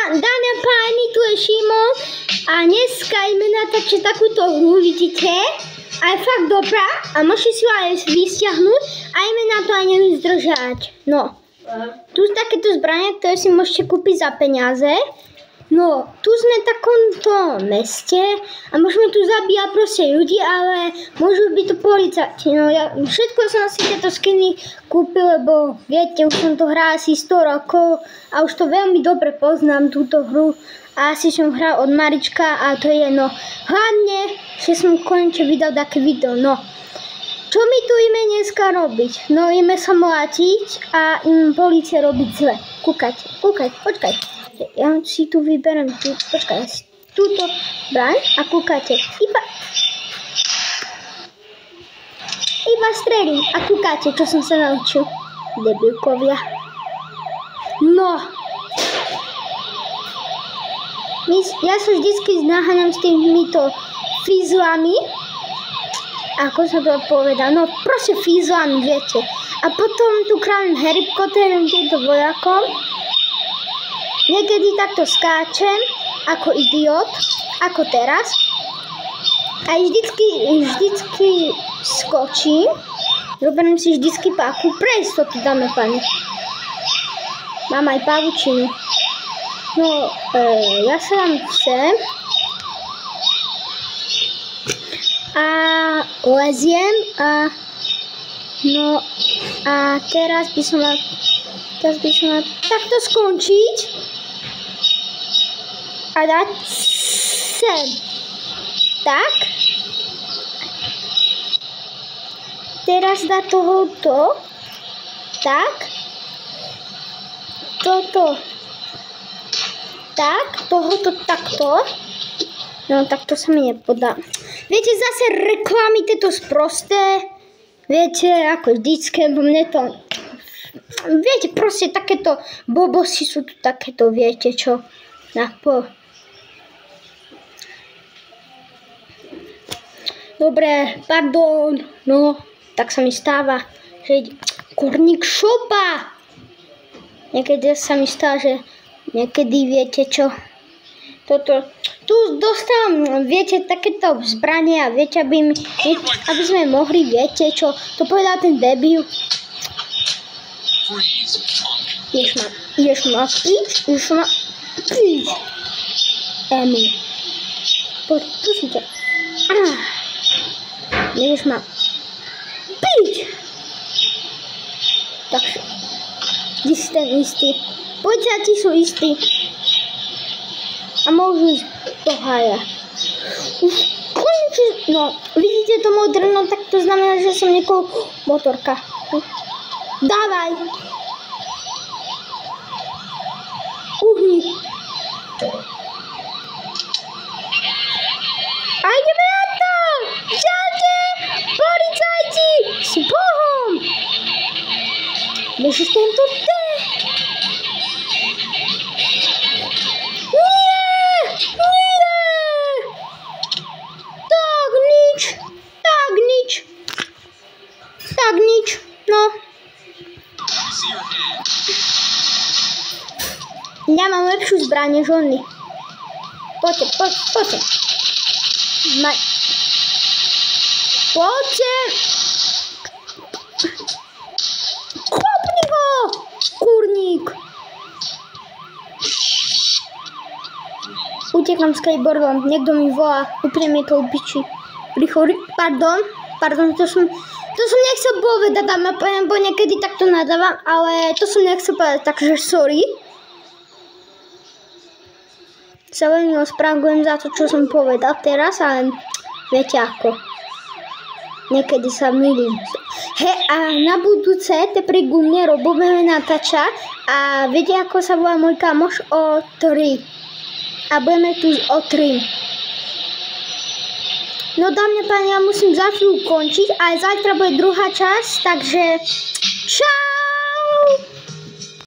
dámy a páni, tu je Šimon a dneska ideme natáčať takúto hru, vidíte? A je fakt dobrá a môžete si ho aj vystiahnuť a ideme na to aj nevyzdržať. No, tu sú takéto zbranie, ktoré si môžete kúpiť za peniaze. No, tu sme v takomto meste a môžeme tu zabíjať proste ľudí, ale môžu byť to policajti. No, ja všetko som si tieto skiny kúpil, lebo viete, už som to hral asi 100 rokov a už to veľmi dobre poznám, túto hru. A asi som hral od malička a to je no. Hlavne, že som konečne vydal také video, no. Čo my tu ideme dneska robiť? No, ideme sa mlátiť a polícia robiť zle. Kúkajte, počkajte. Ja si tu vyberiem, počkaj, túto braň a kúkajte. Iba strelím a kúkajte, čo som sa naučil. Debilkovia. No. Ja sa vždycky naháňam s týmito fízlami. Ako sa to povedá? No, proste fízlami, viete. A potom tu kráľom Harry Potterom týmto vojakom. Niekedy takto skáčem, ako idiot, ako teraz. A vždycky skočím. Zoberiem si vždycky páku, pre istotu dáme pani. Mám aj pavučinu. No, ja sa vám chcem. A leziem a no a teraz by som mal takto skončiť. A dať sem. Tak. Teraz dá tohoto. Tak. Toto. Tak. Tohoto takto. No takto sa mi nepodá. Viete, zase reklamy tieto sprosté. Viete, ako vždycky, bo mne to... Viete, proste takéto bobosti sú tu takéto, viete čo. Dobre, pardon, no, tak sa mi stáva, že kurník šopa. Niekedy sa mi stáva, že niekedy viete čo, tu dostávam, viete, takéto zbranie a viete, aby sme mohli, viete čo, to povedal ten debil. Ideš ma piť, Emil. Poď, pusím ťa. Ideš ma piť. Takže, ty si ten istý. Policajti sú istí. A môžu ísť do hája. Už konečne, no, vidíte to moderno, tak to znamená, že som niekoho motorka. Dávaj. Uhni. A ideme na to! Čaute, policajti! S Bohom! Bežíš tento té? Nie! Tak nič, no. Ja mám lepšiu zbraň než oni. Poďte. Poďte. Kopni ho, kurník. Utekám skateboardom, niekto mi volá, úplne mi to upiči. Pardon, to som nechcel povedať, bo niekedy takto nadávam, ale to som nechcel povedať, takže sorry. Sa veľmi ospravedlňujem za to, čo som povedal teraz, ale viete ako. Niekedy sa mýlim. A na budúce pri gumne robíme natáčať a viete, ako sa volá môj kamoš? O3. A budeme tu o 3. No dámy a páni, ja musím za chvíľu končiť, aj zajtra bude druhá časť, takže čau!